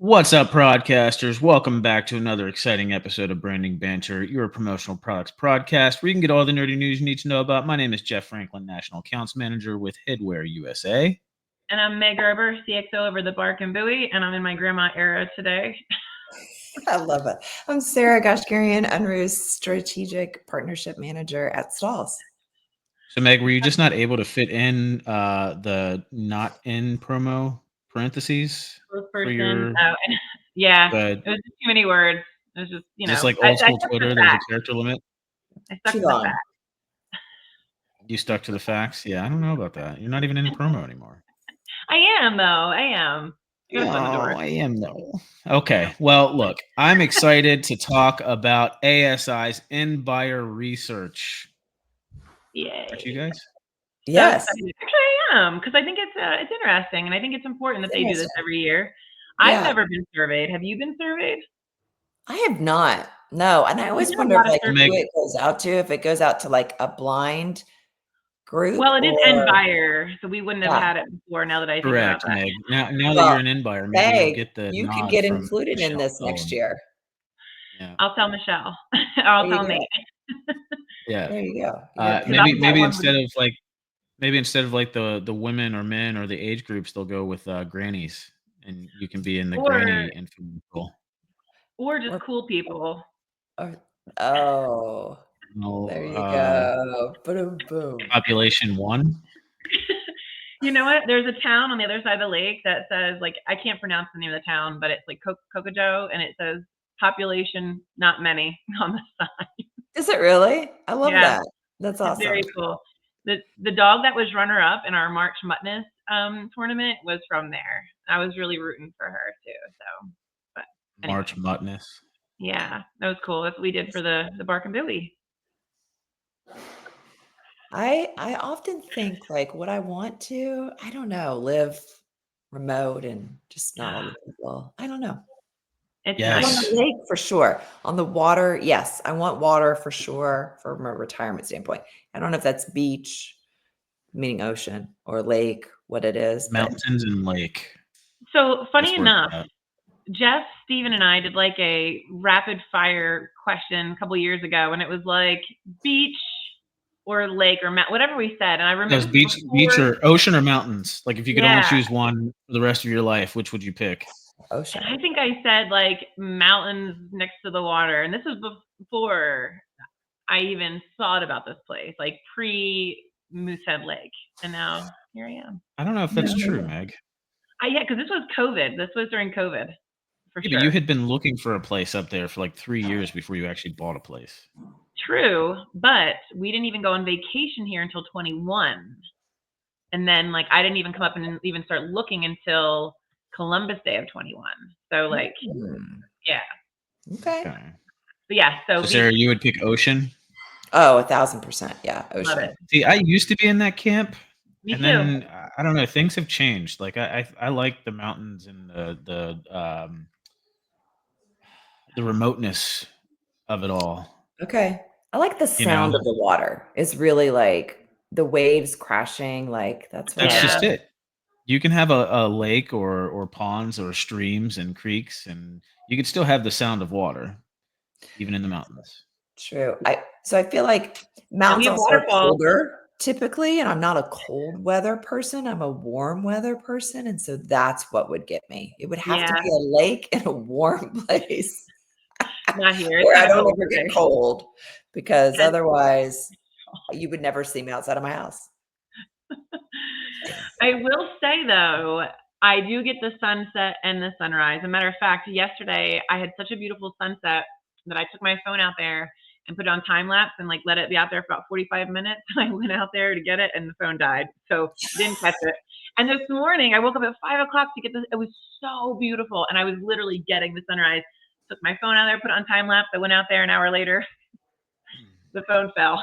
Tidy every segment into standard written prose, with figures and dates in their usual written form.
What's up, broadcasters? Welcome back to another exciting episode of Branding Banter, your promotional products podcast, where you can get all the nerdy news you need to know about. My name is Jeff Franklin, National Accounts Manager with Headwear USA. And I'm Meg Gerber, CXO over the Bark and Buoy, and I'm in my grandma era today. I love it. I'm Sarah Goshgarian, Unruh's Strategic Partnership Manager at Stalls. So, Meg, were you just not able to fit in the not in promo parentheses? Person, yeah, it was just too many words. It was just, just like old school Twitter, there's a character limit? I stuck to the facts. You stuck to the facts? Yeah, I don't know about that. You're not even in promo anymore. I am, though. I am. I am, though. Okay. Well, look, I'm excited to talk about ASI's in-buyer research. Yay. Aren't you guys? Yes. So actually, I am, because I think it's interesting, and I think it's important that they do this every year. I've never been surveyed. Have you been surveyed? I have not. No. And I always wonder who it goes out to, if it goes out to like a blind group. Well, it is end buyer, so we wouldn't have had it before. Now that I think about that. Meg. Now that you're an end buyer, maybe you'll get the you can get included in this next year. Yeah. I'll tell Michelle. I'll tell Nate. Yeah. There you go. Maybe instead of like the women or men or the age groups, they'll go with grannies, and you can be in the granny infant pool. Or just cool people. Oh. There you go. Boom, boom. Population 1. You know what? There's a town on the other side of the lake that says, like, I can't pronounce the name of the town, but it's like Kokojo, and it says population not many on the side. Is it really? I love that. That's awesome. It's very cool. The dog that was runner up in our March Madness tournament was from there. I was really rooting for her too. So, but anyway. March Madness. Yeah, that was cool. That's what we did for the Bark and Buoy. I often think, like, what I want to, I don't know, live remote and just not all the people. I don't know. Yes. On the lake for sure. On the water, yes. I want water for sure from a retirement standpoint. I don't know if that's beach, meaning ocean, or lake, what it is. Mountains and lake. So funny enough, Jeff, Steven, and I did like a rapid fire question a couple years ago, and it was like beach or lake or whatever we said. And I remember beach or ocean or mountains. Like if you could only choose one for the rest of your life, which would you pick? Ocean. I think I said like mountains next to the water, and this was before I even thought about this place, like pre Moosehead Lake, and now here I am. I don't know if that's true, Meg. Yeah, because this was COVID. This was during COVID. For sure. But you had been looking for a place up there for like 3 years before you actually bought a place. True, but we didn't even go on vacation here until 21, and then like I didn't even come up and even start looking until Columbus Day of 21. So like, yeah. Okay. But yeah. So Sarah, you would pick ocean? Oh, 1,000%. Yeah, ocean. See, I used to be in that camp. Me too. Then I don't know, things have changed. Like I like the mountains and the remoteness of it all. Okay. I like the sound of the water. It's really like the waves crashing. Like that's just it. You can have a lake or ponds or streams and creeks, and you can still have the sound of water, even in the mountains. True. So I feel like mountains are colder typically, and I'm not a cold weather person. I'm a warm weather person, and so that's what would get me. It would have to be a lake in a warm place. Not here. Where I don't ever get cold, because otherwise you would never see me outside of my house. I will say though, I do get the sunset and the sunrise. As a matter of fact, yesterday I had such a beautiful sunset that I took my phone out there and put it on time lapse and like let it be out there for about 45 minutes. I went out there to get it and the phone died, so didn't catch it. And this morning I woke up at 5 o'clock to get this. It was so beautiful, and I was literally getting the sunrise. Took my phone out there, put it on time lapse. I went out there an hour later. The phone fell.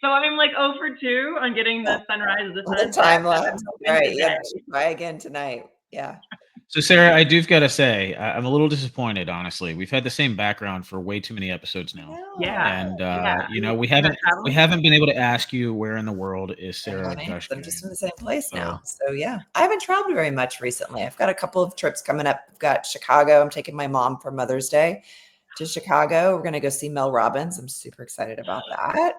So I'm like 0 for 2 on getting the sunrise of the sun. Time lapse. All right. Yeah. Try again tonight. Yeah. So, Sarah, I do've got to say, I'm a little disappointed, honestly. We've had the same background for way too many episodes now, Yeah. and Yeah. we You're not haven't traveling? been able to ask you where in the world is Sarah Honey, 'cause I'm just in Gushing. the same place So, now. So yeah, I haven't traveled very much recently. I've got a couple of trips coming up. I've got Chicago. I'm taking my mom for Mother's Day to Chicago. We're gonna go see Mel Robbins. I'm super excited about that.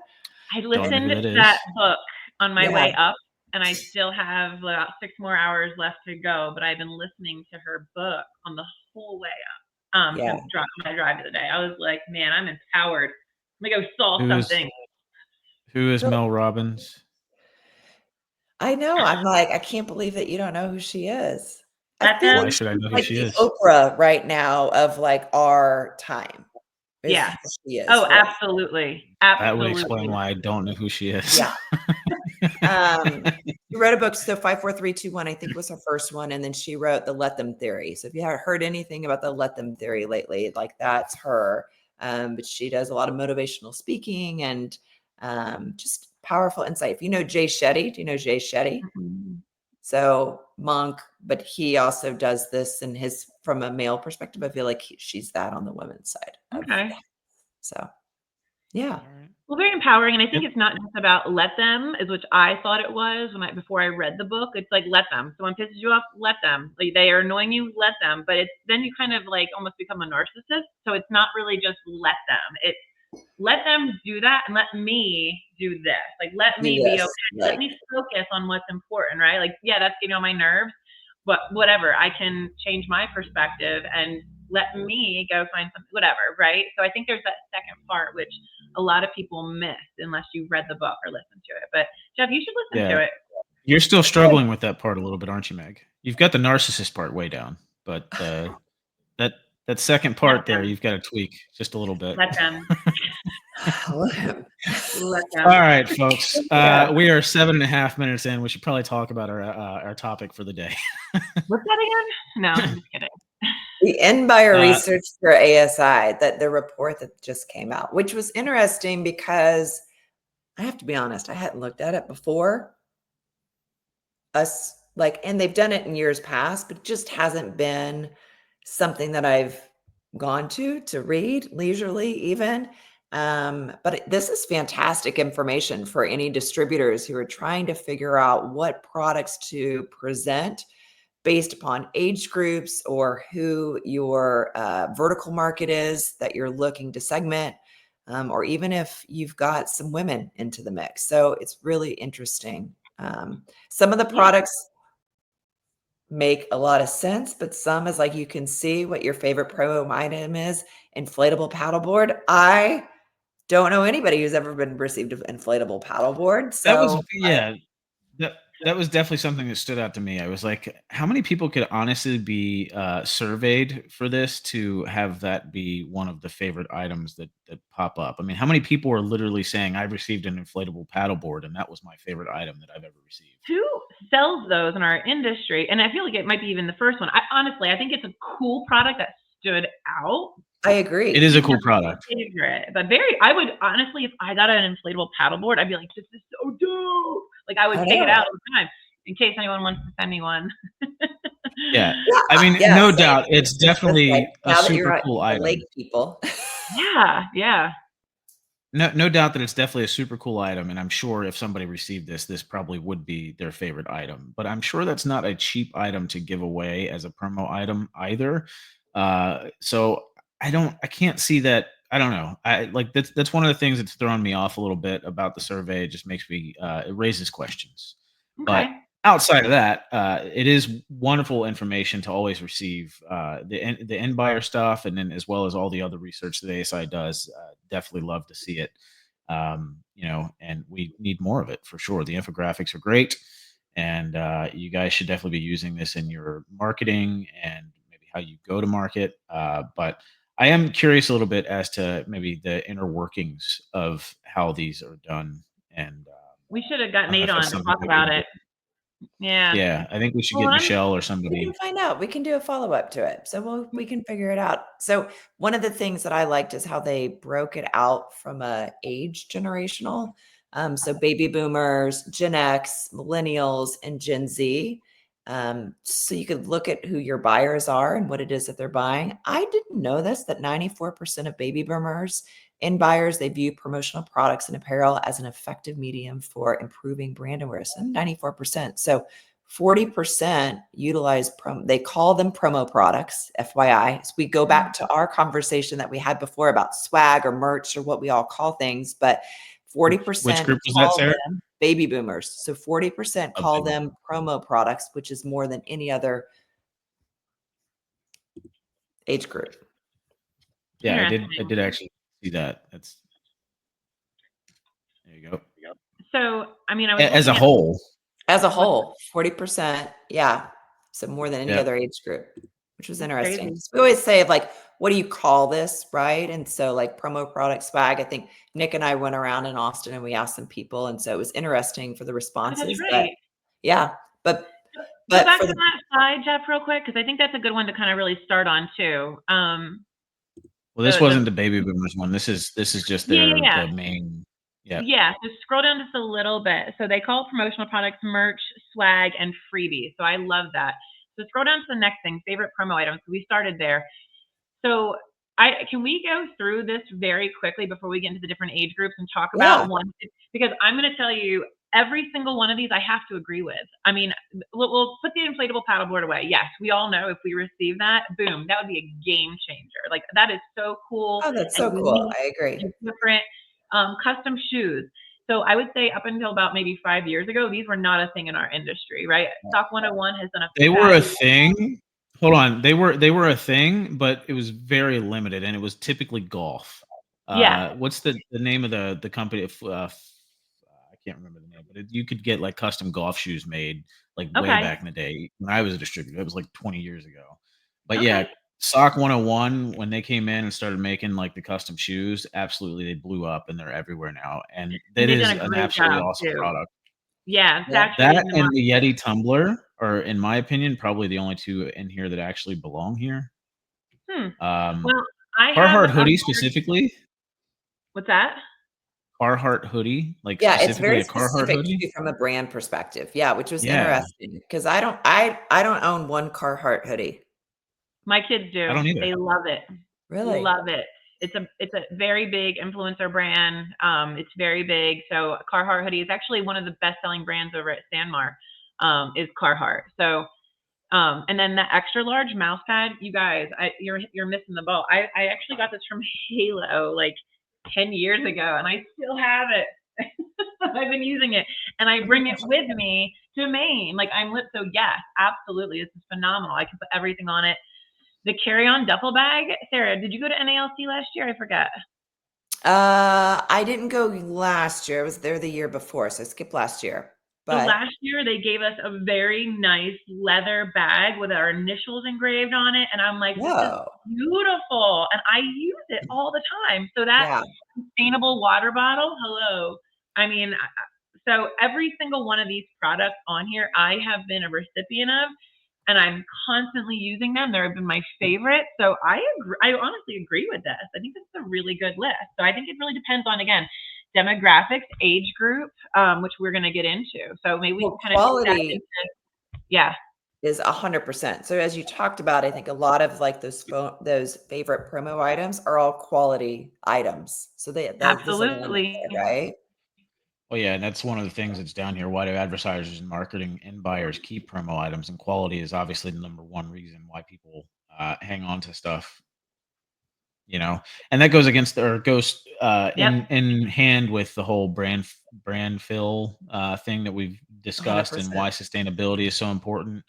I don't know who listened that to that is. book on my Yeah, way up, and I still have about 6 more hours left to go, but I've been listening to her book on the whole way up, yeah. my drive of the day. I was like, "Man, I'm empowered. Let me go solve Who is something." So Mel Robbins? I know. I'm like, I can't believe that you don't know who she is. I Let feel Why like them should I she's know who like she the is? Oprah right now of like our time. Is Yeah. who she is, Oh, really. absolutely. That would explain Absolutely. why I don't know who she is. Yeah. She wrote a book, so 54321, I think was her first one, and then she wrote the Let Them Theory. So if you haven't heard anything about the Let Them Theory lately, like that's her. But she does a lot of motivational speaking and just powerful insight. If you know Jay Shetty, do you know Jay Shetty? Mhm. So monk, but he also does this in his from a male perspective. I feel like she's that on the women's side of Okay. so yeah. All right. Well, very empowering, and I Yep. think it's not just about let them, is which I thought it was before I read the book. It's like let them. Someone pisses you off, let them. Like they are annoying you, let them. But it's then you kind of like almost become a narcissist. So it's not really just let them. It's let them do that and let me do this. Like let Do me be this. okay. Let Like me focus on what's important, right? Like yeah, that's getting on my nerves, but whatever. I can change my perspective and let me go find something, whatever, right? So I think there's that second part which a lot of people miss unless you read the book or listened to it. But Jeff, you should listen Yeah. to it. You're still struggling with that part a little bit, aren't you, Meg? You've got the narcissist part way down, but that that second Let part there, them. you've got to tweak just a little bit. Let them. Let All them. right, folks. yeah. We are 7.5 minutes in. We should probably talk about our topic for the day. What's that again? No, I'm just kidding. The end buyer Uh, research for ASI, that the report that just came out, which was interesting because I have to be honest, I hadn't looked at it before. Us like, and they've done it in years past, but it just hasn't been something that I've gone to read leisurely even. But this is fantastic information for any distributors who are trying to figure out what products to present based upon age groups or who your vertical market is that you're looking to segment, or even if you've got some women into the mix. So it's really interesting. Some of the Yeah. products make a lot of sense, but some is like you can see what your favorite promo item is. Inflatable paddleboard. I don't know anybody who's ever been received an inflatable paddleboard. that was So yeah. That that was definitely something that stood out to me. I was like, how many people could honestly be surveyed for this to have that be one of the favorite items that pop up? I mean, how many people are literally saying, "I've received an inflatable paddleboard, and that was my favorite item that I've ever received." Who sells those in our industry? And I feel like it might be even the first one. I think it's a cool product that stood out. I It agree. is a It's cool not product. my favorite, but I would honestly, if I got an inflatable paddleboard, I'd be like, this is so dope. Like I would I take it know. out all the time in case anyone wants to send me one. Yeah. Yeah, I mean, yeah, no same. doubt, it's It's just like definitely a now that super you're at cool the lake item. people. Yeah, yeah. No doubt that it's definitely a super cool item, and I'm sure if somebody received this, this probably would be their favorite item. But I'm sure that's not a cheap item to give away as a promo item either. So I can't see that. I don't know. I like that's one of the things that's thrown me off a little bit about the survey. It just makes me it raises questions. But Okay. outside of that, it is wonderful information to always receive the end buyer stuff, and then as well as all the other research that ASI does. Definitely love to see it. And we need more of it for sure. The infographics are great, and you guys should definitely be using this in your marketing and maybe how you go to market. But I am curious a little bit as to maybe the inner workings of how these are done, and We should have got I don't know Nate if that's on to something talk that we about can do. it. Yeah. Yeah, I think we should Well, get I'm Michelle or We can somebody. find out. We can do a follow-up to it. So we can figure it out. So one of the things that I liked is how they broke it out from a age generational. So baby boomers, Gen X, millennials, and Gen Z. So you could look at who your buyers are and what it is that they're buying. I didn't know this, that 94% of baby boomers and buyers, they view promotional products and apparel as an effective medium for improving brand awareness. And 94%. So 40% utilize they call them promo products, FYI. So we go back to our conversation that we had before about swag or merch or what we all call things, but 40% Which group was call that, Sarah? them baby boomers. So 40% call them promo products, which is more than any other age group. Yeah, I did actually see that. There you go. So, I mean, I was as a whole. As a whole, 40%. Yeah. So more than any other age group, which was interesting. We always say, like, what do you call this? Right. And so, like, promo product swag, I think Nick and I went around in Austin and we asked some people. And so it was interesting for the responses. That's right. But go back to that slide, Jeff, real quick, because I think that's a good one to kind of really start on too. Well, this wasn't the baby boomers one. This is just the main. Yeah. So scroll down just a little bit. So they call promotional products merch, swag, and freebies. So I love that. So scroll down to the next thing, favorite promo items. So we started there. So can we go through this very quickly before we get into the different age groups and talk about one? Because I'm going to tell you, every single one of these I have to agree with. I mean, we'll put the inflatable paddleboard away. Yes, we all know if we receive that, boom, that would be a game changer. Like, that is so cool. Oh, that's so cool. I agree. Different custom shoes. So I would say up until about maybe 5 years ago, these were not a thing in our industry, right? Stock 101 has done a. They were a thing. Hold on, they were a thing, but it was very limited, and it was typically golf. What's the name of the company? I can't remember the name, but you could get like custom golf shoes made like way back in the day when I was a distributor. It was like 20 years ago. But yeah, Sock 101, when they came in and started making like the custom shoes, absolutely they blew up and they're everywhere now. And that is an absolutely awesome product. Yeah, that and the Yeti tumbler are, in my opinion, probably the only two in here that actually belong here. Well, I Carhartt hoodie specifically. What's that? Carhartt hoodie, like it's very a Carhartt hoodie from a brand perspective. Yeah, which was interesting because I don't own one Carhartt hoodie. My kids do. I don't either. They love it. Really? Love it. It's a very big influencer brand. It's very big. So Carhartt hoodie is actually one of the best selling brands over at Sanmar, is Carhartt. So, and then the extra large mouse pad, you guys, you're missing the boat. I actually got this from Halo like 10 years ago, and I still have it. I've been using it, and I bring it with me to Maine. Like, I'm lit. So yes, absolutely, this is phenomenal. I can put everything on it. The carry-on duffel bag. Sarah, did you go to NALC last year? I forget. I didn't go last year. I was there the year before, so I skipped last year. But so last year they gave us a very nice leather bag with our initials engraved on it, and I'm like, this is beautiful, and I use it all the time. So that sustainable water bottle, hello. I mean, so every single one of these products on here, I have been a recipient of, and I'm constantly using them. They've been my favorite. So I honestly agree with this. I think this is a really good list. So I think it really depends on, again, demographics, age group, which we're going to get into. So maybe we can kind quality of is 100%. So as you talked about, I think a lot of like those favorite promo items are all quality items. So absolutely right. Well, yeah, and that's one of the things that's down here. Why do advertisers and marketing and buyers keep promo items? And quality is obviously the number one reason why people hang on to stuff. You know, and that goes against in hand with the whole brand fill thing that we've discussed 100%. And why sustainability is so important.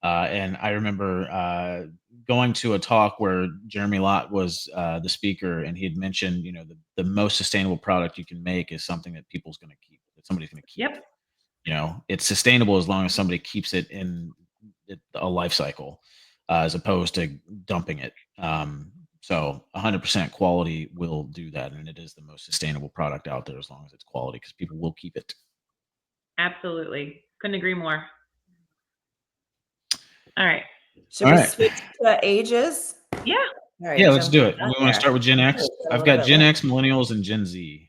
And I remember going to a talk where Jeremy Lott was the speaker, and he had mentioned, you know, the most sustainable product you can make is something that people's going to keep, that somebody's going to keep. Yep. You know, it's sustainable as long as somebody keeps it in a life cycle, as opposed to dumping it. So 100% quality will do that, and it is the most sustainable product out there as long as it's quality, because people will keep it. Absolutely, couldn't agree more. All right. Should we switch to ages? Yeah. All right, yeah, let's do it. We want to start with Gen X. I've got Gen X, Millennials, and Gen Z.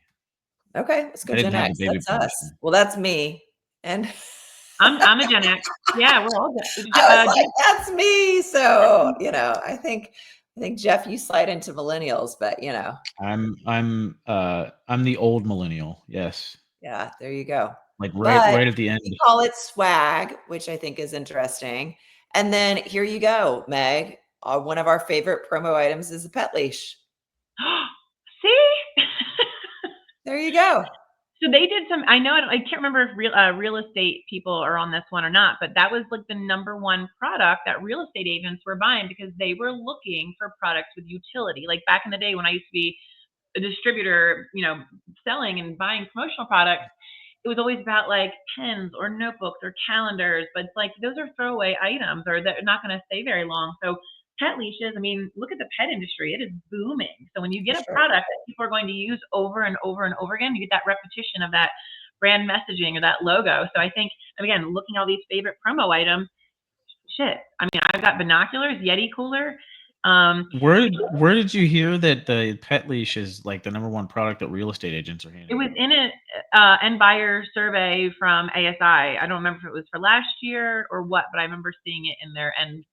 Okay, let's go Gen X. That's us. Well, that's me. And I'm a Gen X. Yeah, we're all I was like, that's me. So, I think Jeff, you slide into millennials, but I'm the old millennial. Yes. Yeah, there you go. Like But right at the end. we call it swag, which I think is interesting. And then here you go, Meg. One of our favorite promo items is a pet leash. See? There you go. So they did some. I know. I can't remember if real estate people are on this one or not, but that was like the #1 product that real estate agents were buying because they were looking for products with utility. Like back in the day when I used to be a distributor, selling and buying promotional products, it was always about like pens or notebooks or calendars, but it's like those are throwaway items or they're not going to stay very long. So pet leashes, I mean, look at the pet industry. It is booming. So when you get a product that people are going to use over and over and over again, you get that repetition of that brand messaging or that logo. So I think, again, looking at all these favorite promo items, shit. I mean, I've got binoculars, Yeti cooler. Where did you hear that the pet leash is like the #1 product that real estate agents are handing? It was in a end buyer survey from ASI. I don't remember if it was for last year or what, but I remember seeing it in their end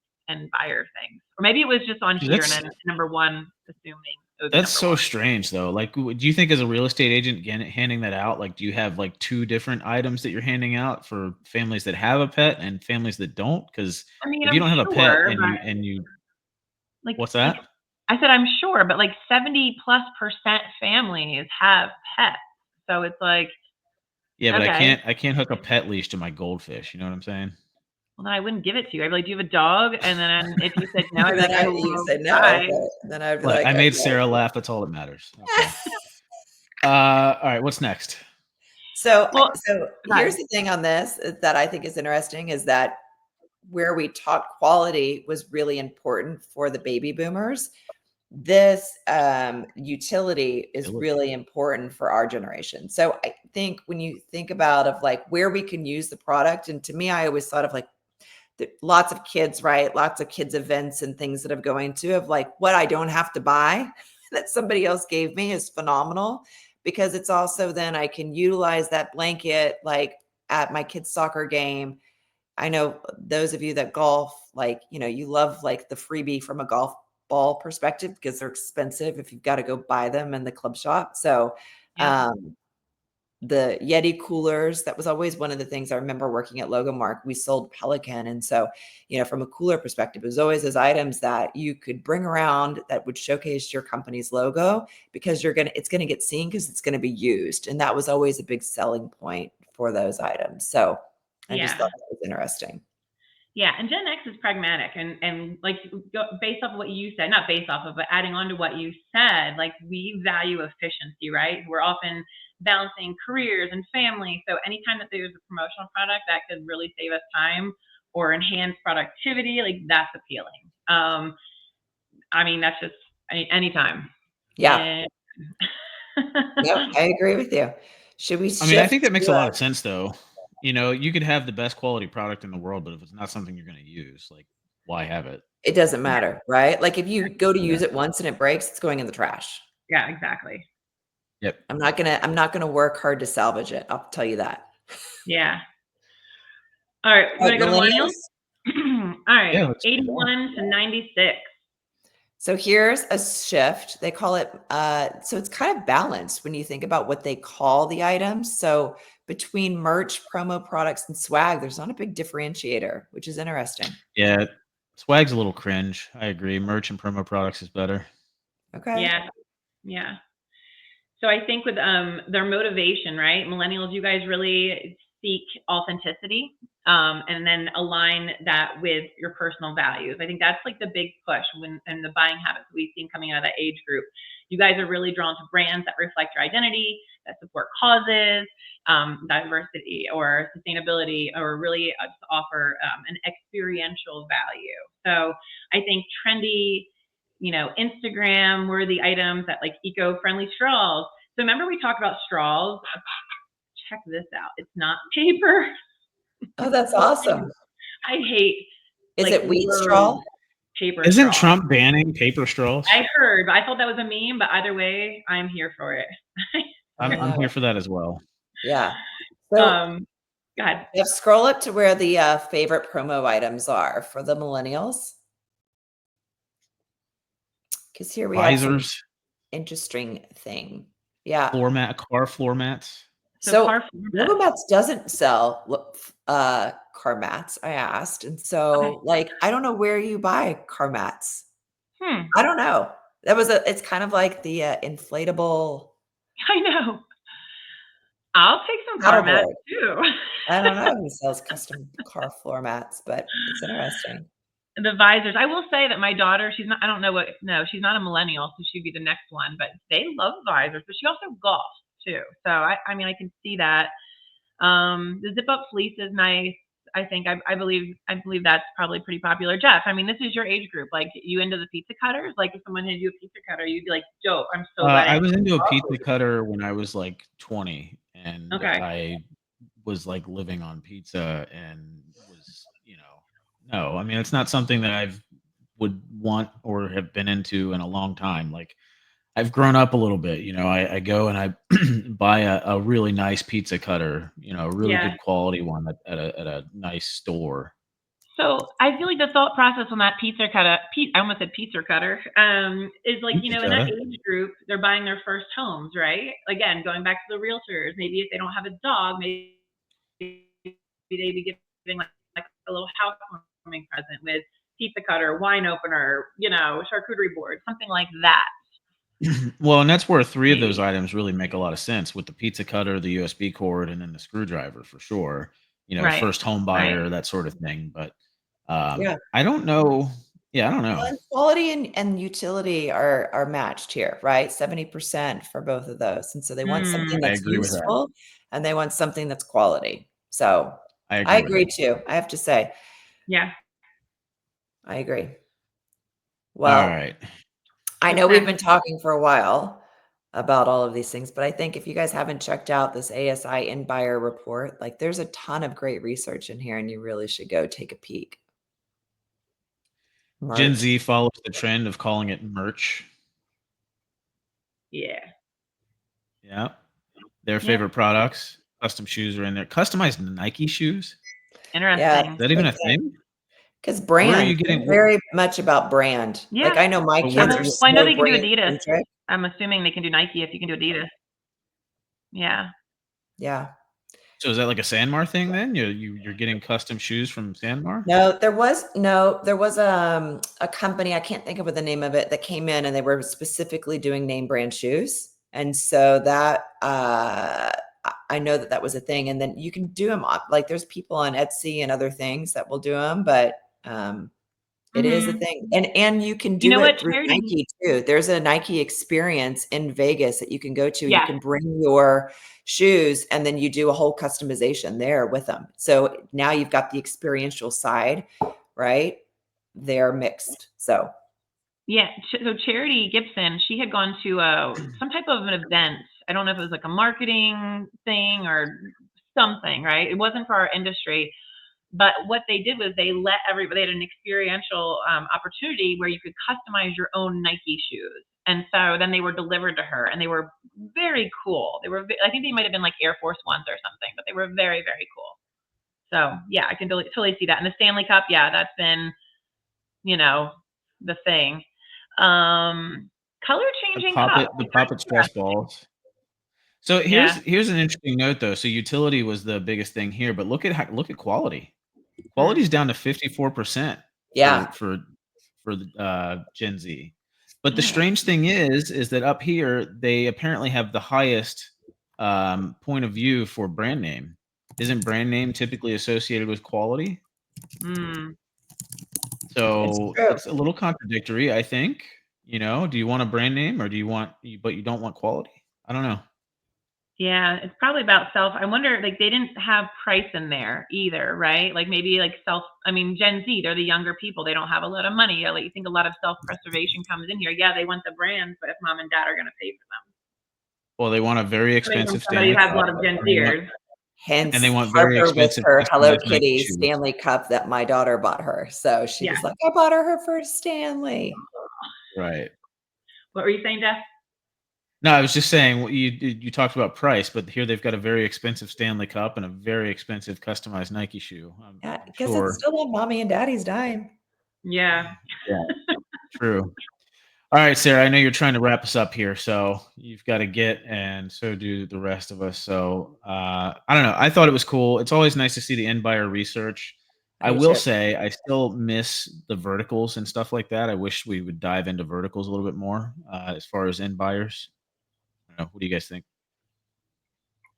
buyer things. Or maybe it was just on here and then #1 assuming it would be That's so #1. strange though. Like, do you think as a real estate agent handing that out, like, do you have like 2 different items that you're handing out for families that have a pet and families that don't? Because I mean, if you I'm don't have a pet sure, and but you like what's that? I said I'm sure, but like 70+% families have pets. So it's like, Yeah, but okay. I can't hook a pet leash to my goldfish. You know what I'm saying? Well, then I wouldn't give it to you. I'd be like, "Do you have a dog?" And then if you said no, I'd be like, Then "Oh, you well, said no, bye." but then I'd be Look, like, I made okay. Sarah laugh. That's all that matters. Okay. All right. What's next? So Well, here's the thing on this that I think is interesting is that where we taught quality was really important for the baby boomers. This utility is really important for our generation. So I think when you think about of like where we can use the product, and to me, I always thought of like lots of kids, right? Lots of kids events and things that I'm going to of like what I don't have to buy that somebody else gave me is phenomenal because it's also then I can utilize that blanket like at my kids' soccer game. I know those of you that golf, like, you love like the freebie from a golf ball perspective because they're expensive if you've got to go buy them in the club shop. So, the Yeti coolers, that was always one of the things I remember working at Logomark. We sold Pelican. And so, from a cooler perspective, it was always those items that you could bring around that would showcase your company's logo because it's going to get seen because it's going to be used. And that was always a big selling point for those items. So I just thought that was interesting. Yeah, and Gen X is pragmatic and like based off of what you said, not based off of, but adding on to what you said, like we value efficiency, right? We're often balancing careers and family. So anytime that there's a promotional product that could really save us time or enhance productivity, like that's appealing. I mean, that's just anytime. Yeah. Yep, I agree with you. Should we shift? I mean, I think that makes a lot of sense though. You could have the best quality product in the world, but if it's not something you're going to use, like, why have it? It doesn't matter, right? Like if you go to use it once and it breaks, it's going in the trash. Yeah, exactly. Yep. I'm not gonna work hard to salvage it. I'll tell you that. Yeah. All right, you want to go to millennials? All right, Yeah, 81 to 96. So here's a shift. They call it, so it's kind of balanced when you think about what they call the items. So between merch, promo products, and swag, there's not a big differentiator, which is interesting. Yeah, swag's a little cringe. I agree. Merch and promo products is better. Okay. Yeah. So I think with their motivation, right? Millennials, you guys really seek authenticity and then align that with your personal values. I think that's like the big push and the buying habits we've seen coming out of that age group. You guys are really drawn to brands that reflect your identity, that support causes, diversity or sustainability, or really offer an experiential value. So I think trendy, Instagram worthy items that like eco-friendly straws. So remember we talked about straws? Check this out. It's not paper. Oh, that's awesome. I hate. Is it wheat straw? Paper Isn't straw. Trump banning paper straws? I heard, but I thought that was a meme. But either way, I'm here for it. I'm here for that as well. Yeah. So Go ahead. Jeff, scroll up to where the favorite promo items are for the millennials. Because here we have some Visors, interesting thing. Yeah. car floor mats. So car Logo Mats doesn't sell car mats, I asked. And so like, I don't know where you buy car mats. I don't know. It's kind of like the inflatable. I know. I'll take some car mats too. I don't know who sells custom car floor mats, but it's interesting. The visors. I will say that my daughter, she's not a millennial, so she'd be the next one, but they love visors, but she also golfs too. So I mean, I can see that. The zip up fleece is nice. I think I believe that's probably pretty popular. Jeff, I mean, this is your age group. Like, you into the pizza cutters? Like, if someone handed you a pizza cutter, you'd be like, dope. I'm so glad. I was into a pizza cutter when I was like 20, and I was like living on pizza and was, no, I mean, it's not something that would want or have been into in a long time. Like, I've grown up a little bit, I go and I buy a really nice pizza cutter, a really good quality one at a nice store. So I feel like the thought process on that pizza cutter, I almost said pizza cutter, is like, in that age group, they're buying their first homes, right? Again, going back to the realtors, maybe if they don't have a dog, maybe they'd be giving like a little housewarming present with pizza cutter, wine opener, charcuterie board, something like that. Well, and that's where 3 of those items really make a lot of sense, with the pizza cutter, the USB cord, and then the screwdriver for sure. First home buyer, that sort of thing. But I don't know. Yeah, I don't know. Well, and quality and utility are matched here, right? 70% for both of those. And so they want something that's useful and they want something that's quality. So I agree too. I have to say. Yeah. I agree. Well, all right. I know we've been talking for a while about all of these things, but I think if you guys haven't checked out this ASI in buyer report, like, there's a ton of great research in here and you really should go take a peek. Merch. Gen Z follows the trend of calling it merch. Yeah. Yeah. Their favorite products, custom shoes are in there. Customized Nike shoes. Interesting. Yeah, is that even a thing? Because brand, where are you getting very much about brand. Yeah. Like, I know my kids are so I know they can do Adidas. I'm assuming they can do Nike if you can do Adidas. Yeah. Yeah. So is that like a Sanmar thing then? You're getting custom shoes from Sanmar? No, there was a company, I can't think of what the name of it, that came in and they were specifically doing name brand shoes. And so that I know that was a thing. And then you can do them like, there's people on Etsy and other things that will do them, but it is a thing. And you can do it through Nike too. There's a Nike experience in Vegas that you can go to. You can bring your shoes and then you do a whole customization there with them. So now you've got the experiential side, right? They're mixed. So yeah. So Charity Gibson, she had gone to some type of an event. I don't know if it was like a marketing thing or something, right? It wasn't for our industry. But what they did was they had an experiential opportunity where you could customize your own Nike shoes. And so then they were delivered to her and they were very cool. I think they might've been like Air Force Ones or something, but they were very, very cool. So yeah, I can totally see that. And the Stanley Cup, yeah, that's been, the thing. Color changing cup. The Poppet stress balls. So here's an interesting note though. So utility was the biggest thing here, but look at quality. Quality's down to 54%. Yeah. For the Gen Z. But the strange thing is that up here they apparently have the highest point of view for brand name. Isn't brand name typically associated with quality? So it's a little contradictory, I think. Do you want a brand name or but you don't want quality? I don't know. Yeah, it's probably about I wonder, like, they didn't have price in there either, right? Like, maybe like Gen Z, they're the younger people. They don't have a lot of money. Like, you think a lot of self-preservation comes in here. Yeah, they want the brands, but if mom and dad are going to pay for them. Well, they want a very expensive Stanley Cup. Somebody has a lot of Gen Zers. Hence, and they want very expensive her Hello Kitty Stanley Cup that my daughter bought her. So she was like, I bought her first Stanley. Right. What were you saying, Jeff? No, I was just saying you talked about price, but here they've got a very expensive Stanley Cup and a very expensive customized Nike shoe. Yeah, I'm because it's sure. still on mommy and daddy's dime. Yeah. Yeah, true. All right, Sarah, I know you're trying to wrap us up here, so you've got to get, and so do the rest of us. So I don't know. I thought it was cool. It's always nice to see the end buyer research. I I do will too. say I still miss the verticals and stuff like that. I wish we would dive into verticals a little bit more as far as end buyers. I don't know. What do you guys think?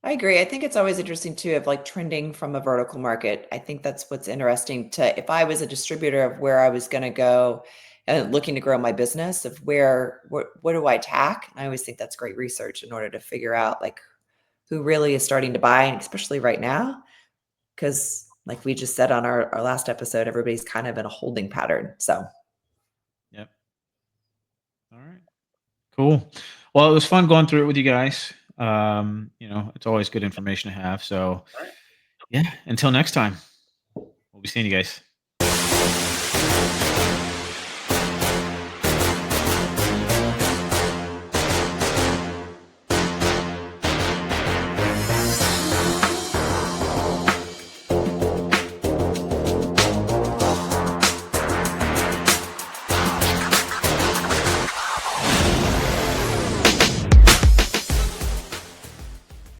I agree. I think it's always interesting too of like trending from a vertical market. I think that's what's interesting to if I was a distributor of where I was going to go and looking to grow my business of what do I attack? And I always think that's great research in order to figure out like who really is starting to buy, and especially right now, because like we just said on our last episode, everybody's kind of in a holding pattern. So Yep. All right. Cool. Well, it was fun going through it with you guys. It's always good information to have. So, yeah, until next time, we'll be seeing you guys.